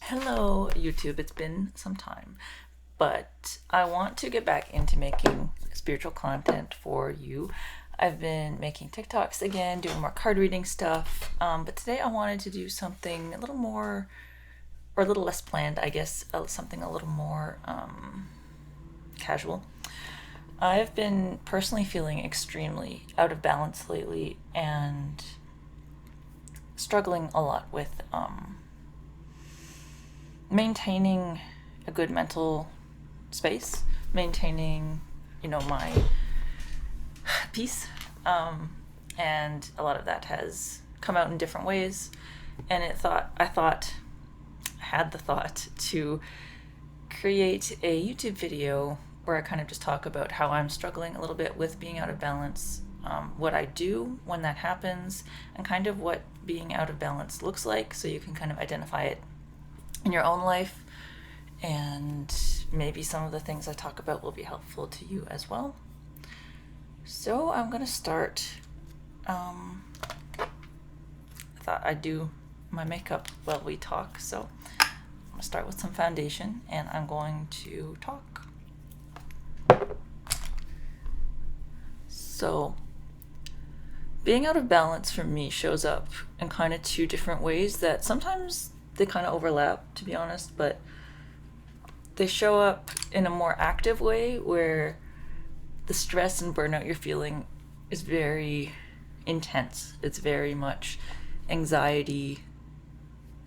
Hello, YouTube. It's been some time, but I want to get back into making spiritual content for you. I've been making TikToks again, doing more card reading stuff, but today I wanted to do something a little more, or a little less planned, I guess, something a little more casual. I've been personally feeling extremely out of balance lately and struggling a lot with maintaining a good mental space, maintaining, my peace. And a lot of that has come out in different ways. And I had the thought to create a YouTube video where I kind of just talk about how I'm struggling a little bit with being out of balance, what I do when that happens, and kind of what being out of balance looks like, so you can kind of identify it in your own life, and maybe some of the things I talk about will be helpful to you as well. So I'm going to start. I thought I'd do my makeup while we talk, so I'm going to start with some foundation, and I'm going to talk. So being out of balance for me shows up in kind of two different ways that sometimes they kind of overlap, to be honest, but they show up in a more active way where the stress and burnout you're feeling is very intense. It's very much anxiety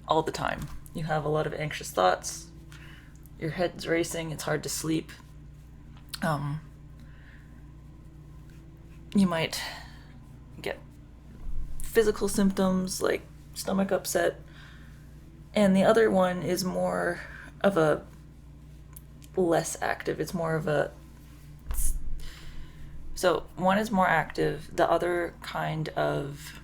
all the time. You have a lot of anxious thoughts. Your head's racing. It's hard to sleep. You might get physical symptoms like stomach upset. And the other one is more of a less active. It's more of a... So one is more active. The other kind of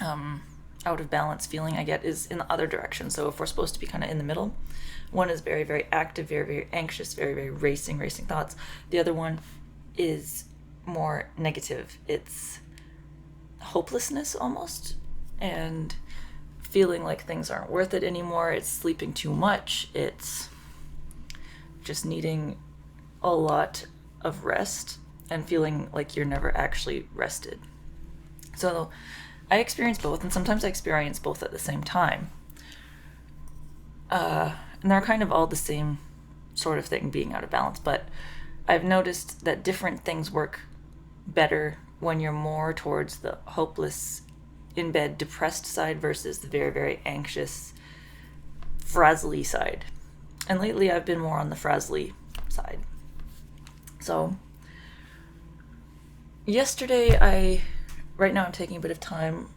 out of balance feeling I get is in the other direction. So if we're supposed to be kind of in the middle, one is very, very active, very, very anxious, very, very racing thoughts. The other one is more negative. It's hopelessness almost, and feeling like things aren't worth it anymore. It's sleeping too much. It's just needing a lot of rest and feeling like you're never actually rested. So I experience both, and sometimes I experience both at the same time. And they're kind of all the same sort of thing, being out of balance, but I've noticed that different things work better when you're more towards the hopeless, in bed, depressed side versus the very, very anxious, frazzly side. And lately I've been more on the frazzly side. So yesterday right now I'm taking a bit of time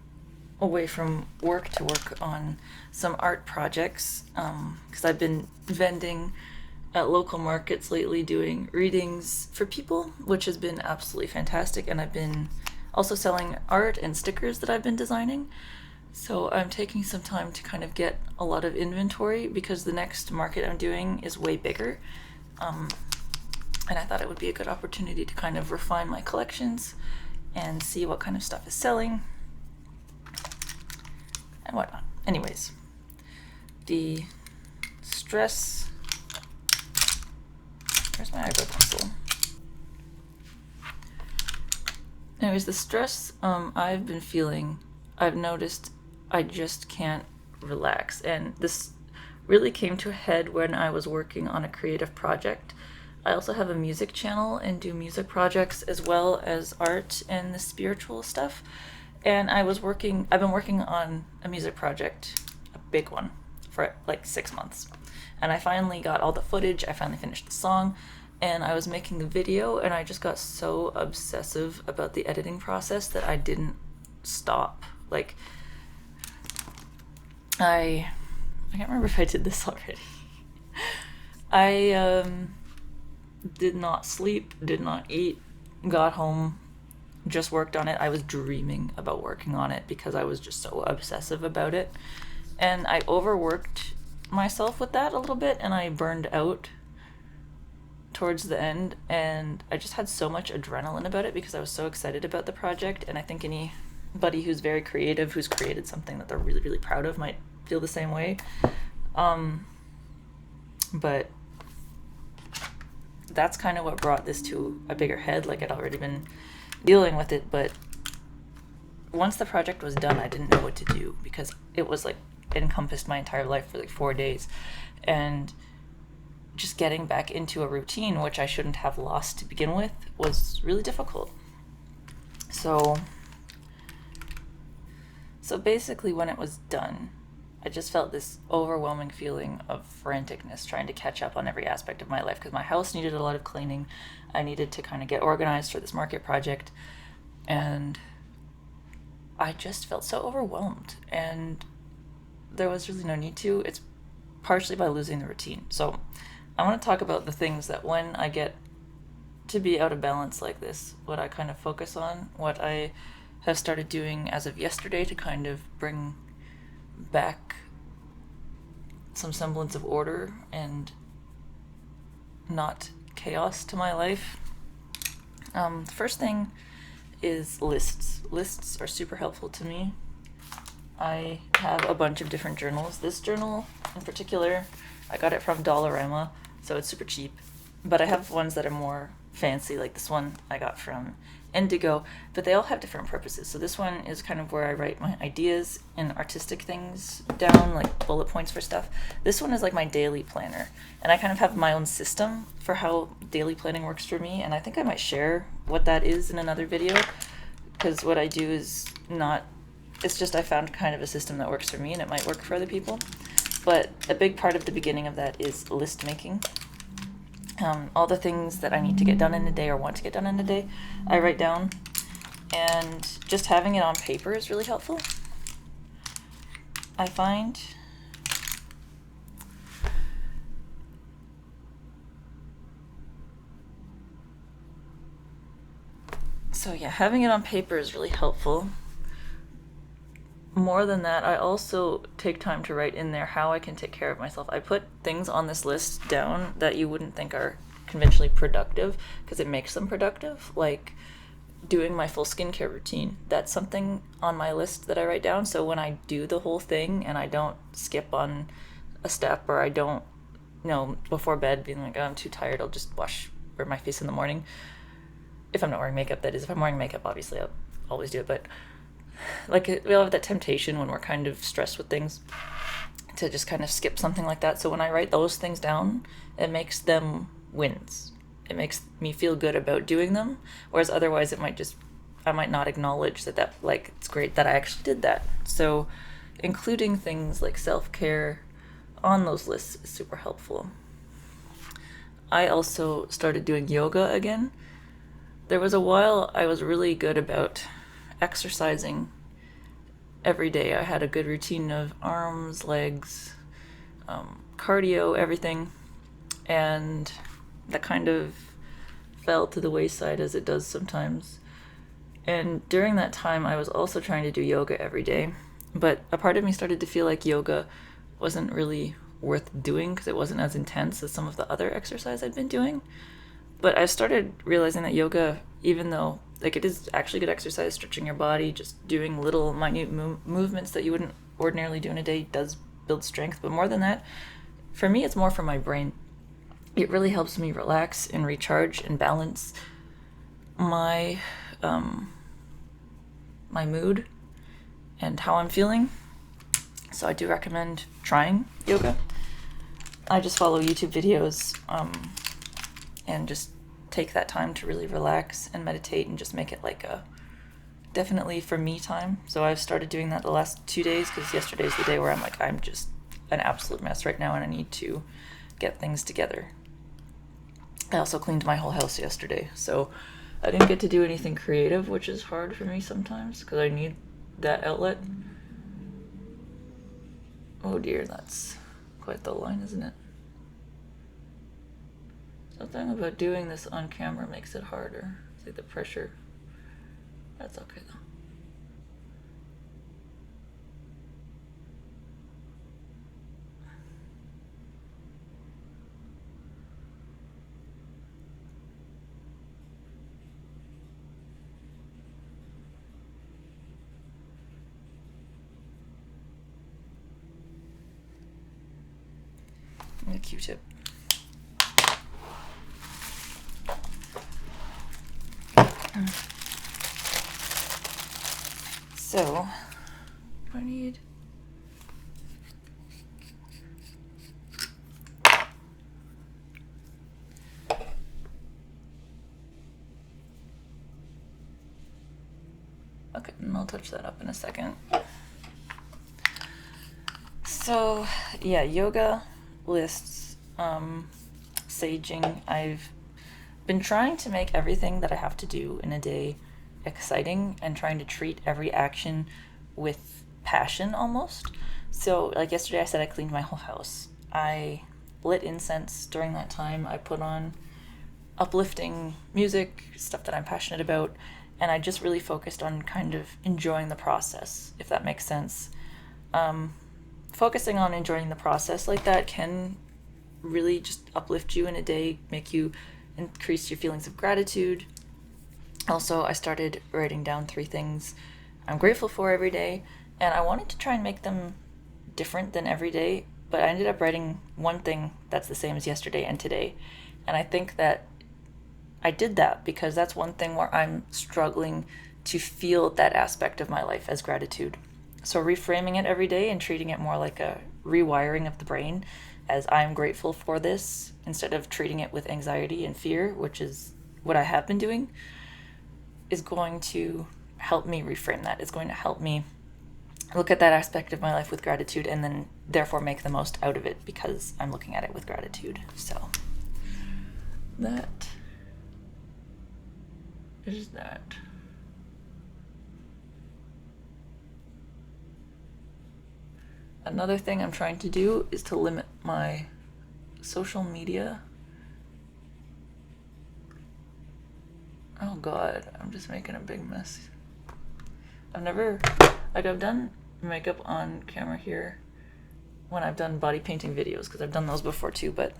away from work to work on some art projects, because I've been vending at local markets lately, doing readings for people, which has been absolutely fantastic. And I've been also selling art and stickers that I've been designing. So I'm taking some time to kind of get a lot of inventory, because the next market I'm doing is way bigger. And I thought it would be a good opportunity to kind of refine my collections and see what kind of stuff is selling and whatnot. Anyways, the stress... Where's my eyebrow pencil? Anyways, the stress I've been feeling, I've noticed I just can't relax. And this really came to a head when I was working on a creative project. I also have a music channel and do music projects as well as art and the spiritual stuff. And I've been working on a music project, a big one, for like 6 months. And I finally got all the footage, I finally finished the song, and I was making the video, and I just got so obsessive about the editing process that I didn't stop. Like, I can't remember if I did this already. I did not sleep, did not eat, got home, just worked on it. I was dreaming about working on it because I was just so obsessive about it. And I overworked myself with that a little bit, and I burned out towards the end, and I just had so much adrenaline about it because I was so excited about the project. And I think anybody who's very creative, who's created something that they're really, really proud of, might feel the same way. But that's kind of what brought this to a bigger head. Like, I'd already been dealing with it, but once the project was done, I didn't know what to do because it was like, it encompassed my entire life for like 4 days. And just getting back into a routine, which I shouldn't have lost to begin with, was really difficult. So basically, when it was done, I just felt this overwhelming feeling of franticness trying to catch up on every aspect of my life because my house needed a lot of cleaning. I needed to kind of get organized for this market project. And I just felt so overwhelmed. And there was really no need to. It's partially by losing the routine. So I want to talk about the things that when I get to be out of balance like this, what I kind of focus on, what I have started doing as of yesterday to kind of bring back some semblance of order and not chaos to my life. The first thing is lists. Lists are super helpful to me. I have a bunch of different journals. This journal in particular, I got it from Dollarama, so it's super cheap. But I have ones that are more fancy, like this one I got from Indigo, but they all have different purposes. So this one is kind of where I write my ideas and artistic things down, like bullet points for stuff. This one is like my daily planner, and I kind of have my own system for how daily planning works for me, and I think I might share what that is in another video, because what I do is not, it's just I found kind of a system that works for me, and it might work for other people. But a big part of the beginning of that is list making. All the things that I need to get done in a day or want to get done in a day, I write down, and just having it on paper is really helpful, I find. So yeah, having it on paper is really helpful. More than that, I also take time to write in there how I can take care of myself. I put things on this list down that you wouldn't think are conventionally productive because it makes them productive, like doing my full skincare routine. That's something on my list that I write down, so when I do the whole thing and I don't skip on a step, or I don't, before bed being like, oh, I'm too tired, I'll just wash my face in the morning. If I'm not wearing makeup, that is. If I'm wearing makeup, obviously I'll always do it, but like, we all have that temptation when we're kind of stressed with things to just kind of skip something like that. So when I write those things down, it makes them wins. It makes me feel good about doing them, whereas otherwise I might not acknowledge that like, it's great that I actually did that. So including things like self-care on those lists is super helpful. I also started doing yoga again. There was a while I was really good about exercising every day. I had a good routine of arms, legs, cardio, everything, and that kind of fell to the wayside, as it does sometimes. And during that time, I was also trying to do yoga every day, but a part of me started to feel like yoga wasn't really worth doing because it wasn't as intense as some of the other exercise I'd been doing. But I started realizing that yoga, even though like it is actually good exercise, stretching your body, just doing little minute movements that you wouldn't ordinarily do in a day, does build strength. But more than that, for me, it's more for my brain. It really helps me relax and recharge and balance my my mood and how I'm feeling. So I do recommend trying yoga. I just follow YouTube videos and just take that time to really relax and meditate and just make it like a definitely for me time. So I've started doing that the last 2 days because yesterday's the day where I'm like, I'm just an absolute mess right now and I need to get things together. I also cleaned my whole house yesterday, so I didn't get to do anything creative, which is hard for me sometimes because I need that outlet. Oh dear, that's quite the line, isn't it? Something about doing this on camera makes it harder. It's like the pressure. That's okay though. Q-tip. So, I need... Okay, and I'll touch that up in a second. So, yeah, yoga, lists, saging. I've been trying to make everything that I have to do in a day exciting and trying to treat every action with passion almost. So, like yesterday I said I cleaned my whole house. I lit incense during that time. I put on uplifting music, stuff that I'm passionate about, and I just really focused on kind of enjoying the process, if that makes sense. Focusing on enjoying the process like that can really just uplift you in a day, make you increase your feelings of gratitude. Also, I started writing down 3 things I'm grateful for every day, and I wanted to try and make them different than every day, but I ended up writing one thing that's the same as yesterday and today. And I think that I did that because that's one thing where I'm struggling to feel that aspect of my life as gratitude. So reframing it every day and treating it more like a rewiring of the brain as I'm grateful for this instead of treating it with anxiety and fear, which is what I have been doing, is going to help me reframe that. It's going to help me look at that aspect of my life with gratitude and then therefore make the most out of it because I'm looking at it with gratitude. So that is that. Another thing I'm trying to do is to limit my social media. Oh god, I'm just making a big mess. I've done makeup on camera here when I've done body painting videos, because I've done those before too, but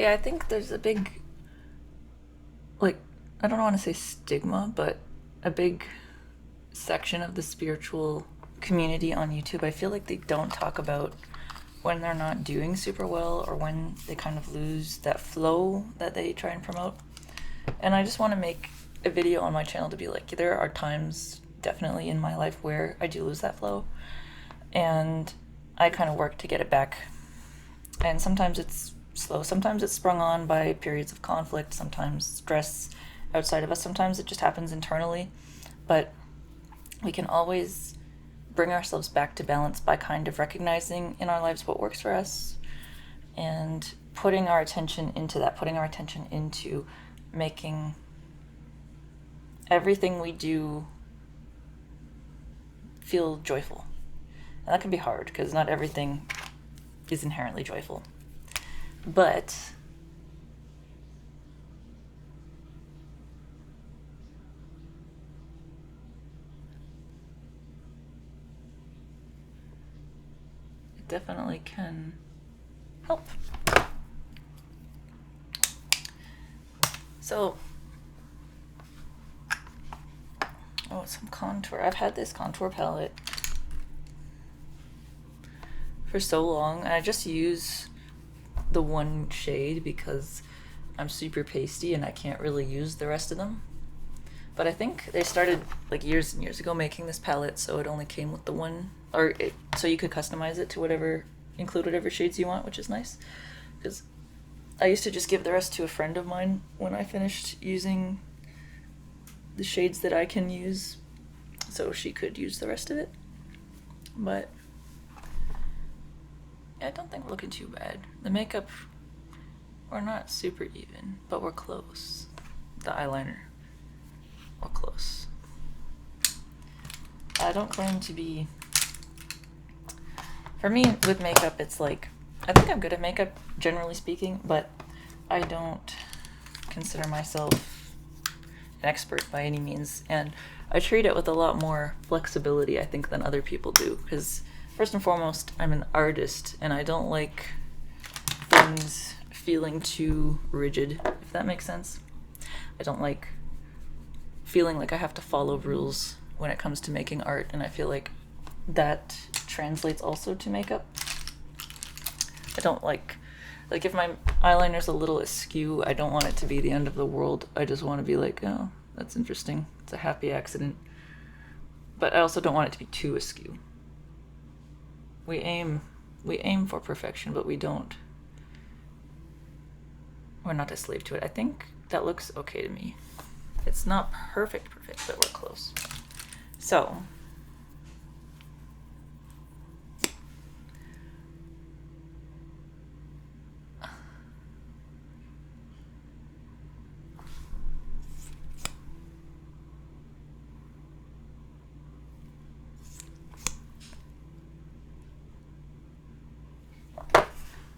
yeah, I think there's a big, like, I don't want to say stigma, but a big section of the spiritual community on YouTube. I feel like they don't talk about when they're not doing super well or when they kind of lose that flow that they try and promote. And I just want to make a video on my channel to be like, there are times definitely in my life where I do lose that flow, and I kind of work to get it back. And sometimes it's slow, sometimes it's sprung on by periods of conflict, sometimes stress outside of us, sometimes it just happens internally. But we can always bring ourselves back to balance by kind of recognizing in our lives what works for us and putting our attention into that, putting our attention into making everything we do feel joyful. And that can be hard because not everything is inherently joyful. But it definitely can help. So, some contour. I've had this contour palette for so long, and I just use the one shade because I'm super pasty and I can't really use the rest of them. But I think they started like years and years ago making this palette, so it only came with the one, so you could customize it to include whatever shades you want, which is nice. Because I used to just give the rest to a friend of mine when I finished using the shades that I can use, so she could use the rest of it. But I don't think we're looking too bad. The makeup, we're not super even, but we're close. The eyeliner, we're close. I don't claim to be... For me, with makeup, it's like, I think I'm good at makeup, generally speaking, but I don't consider myself an expert by any means, and I treat it with a lot more flexibility, I think, than other people do, because first and foremost, I'm an artist, and I don't like things feeling too rigid, if that makes sense. I don't like feeling like I have to follow rules when it comes to making art, and I feel like that translates also to makeup. I don't like if my eyeliner's a little askew, I don't want it to be the end of the world. I just want to be like, oh, that's interesting. It's a happy accident. But I also don't want it to be too askew. We aim for perfection, but we're not a slave to it. I think that looks okay to me. It's not perfect, but we're close. So,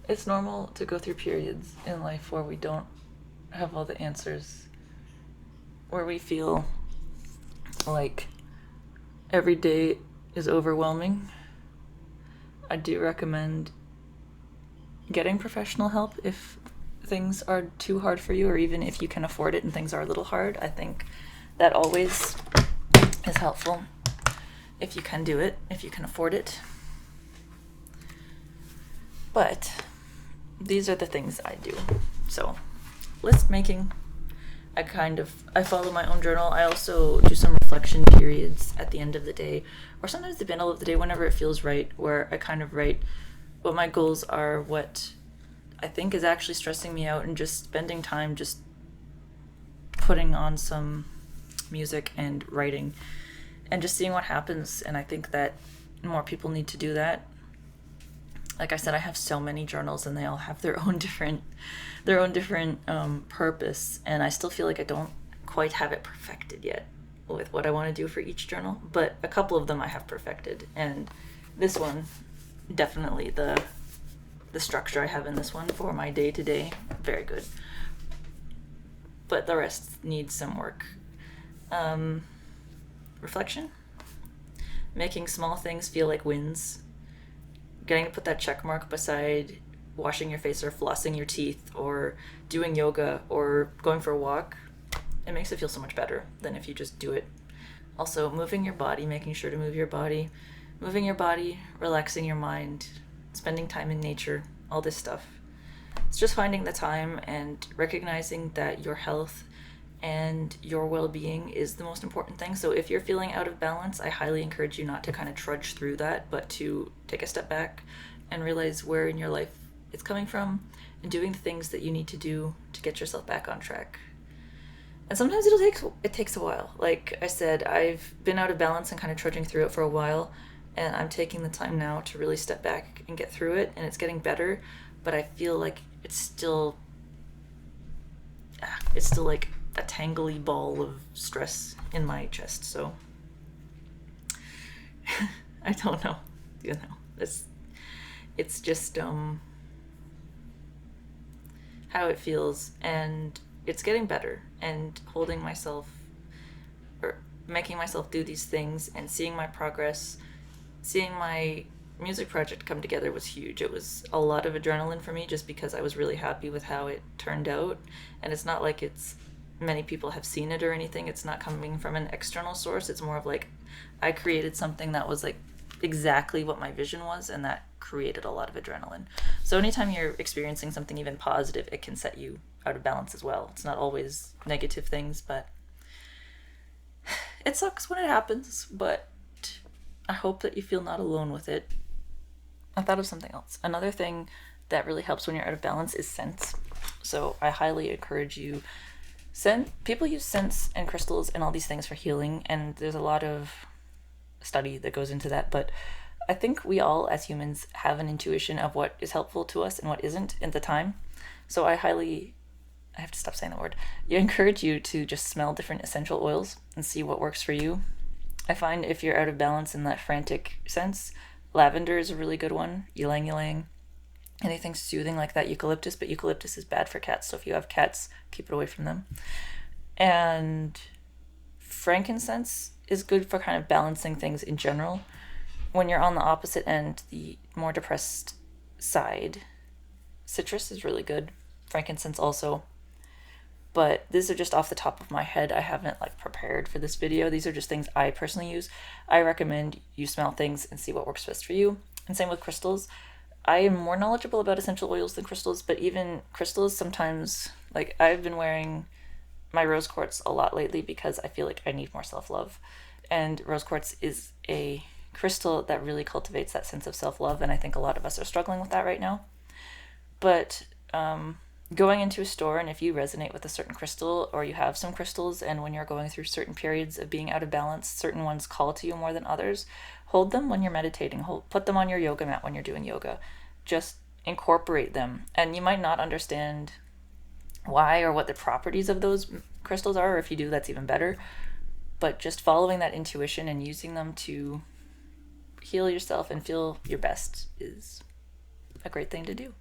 it's normal to go through periods in life where we don't have all the answers, where we feel like every day is overwhelming. I do recommend getting professional help if things are too hard for you, or even if you can afford it and things are a little hard. I think that always is helpful if you can do it, if you can afford it. But these are the things I do. So, list making, I follow my own journal. I also do some reflection periods at the end of the day, or sometimes the middle of the day, whenever it feels right, where I kind of write what my goals are, what I think is actually stressing me out, and just spending time just putting on some music and writing and just seeing what happens. And I think that more people need to do that. Like I said, I have so many journals and they all have their own different purpose, and I still feel like I don't quite have it perfected yet with what I want to do for each journal, but a couple of them I have perfected, and this one, definitely the structure I have in this one for my day-to-day, very good, but the rest needs some work. Reflection, making small things feel like wins, getting to put that check mark beside washing your face or flossing your teeth or doing yoga or going for a walk. It makes it feel so much better than if you just do it. Also, moving your body, making sure to move your body, relaxing your mind, spending time in nature, all this stuff. It's just finding the time and recognizing that your health and your well-being is the most important thing. So if you're feeling out of balance, I highly encourage you not to kind of trudge through that, but to take a step back and realize where in your life it's coming from and doing the things that you need to do to get yourself back on track. And sometimes it takes a while. Like I said, I've been out of balance and kind of trudging through it for a while, and I'm taking the time now to really step back and get through it, and it's getting better, but I feel like it's still like a tangly ball of stress in my chest. So I don't know, it's just how it feels, and it's getting better, and holding myself or making myself do these things and seeing my progress, seeing my music project come together was huge. It was a lot of adrenaline for me just because I was really happy with how it turned out, and it's not like many people have seen it or anything. It's not coming from an external source. It's more of like I created something that was like exactly what my vision was, and that created a lot of adrenaline. So anytime you're experiencing something even positive, it can set you out of balance as well. It's not always negative things, but it sucks when it happens, but I hope that you feel not alone with it. I thought of something else. Another thing that really helps when you're out of balance is scents. So I highly encourage you. People use scents and crystals and all these things for healing, and there's a lot of study that goes into that, but I think we all as humans have an intuition of what is helpful to us and what isn't at the time. So I have to stop saying the word. I encourage you to just smell different essential oils and see what works for you. I find if you're out of balance in that frantic sense, lavender is a really good one, ylang ylang, anything soothing like that, eucalyptus, but eucalyptus is bad for cats, so if you have cats, keep it away from them. And frankincense is good for kind of balancing things in general. When you're on the opposite end, the more depressed side, citrus is really good. Frankincense also. but these are just off the top of my head. I haven't like prepared for this video. These are just things I personally use. I recommend you smell things and see what works best for you. And same with crystals. I am more knowledgeable about essential oils than crystals, but even crystals sometimes, like I've been wearing my rose quartz a lot lately because I feel like I need more self-love. And rose quartz is a crystal that really cultivates that sense of self-love, and I think a lot of us are struggling with that right now. But going into a store, and if you resonate with a certain crystal, or you have some crystals, and when you're going through certain periods of being out of balance, certain ones call to you more than others, hold them when you're meditating. Put them on your yoga mat when you're doing yoga. Just incorporate them. And you might not understand why or what the properties of those crystals are, or if you do, that's even better. But just following that intuition and using them to heal yourself and feel your best is a great thing to do.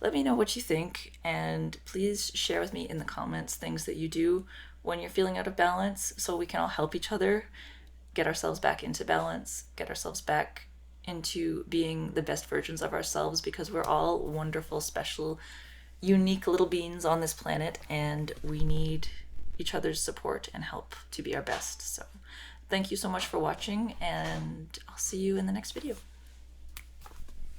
Let me know what you think, and please share with me in the comments things that you do when you're feeling out of balance, so we can all help each other get ourselves back into balance, get ourselves back into being the best versions of ourselves, because we're all wonderful, special, unique little beings on this planet, and we need each other's support and help to be our best. So thank you so much for watching, and I'll see you in the next video.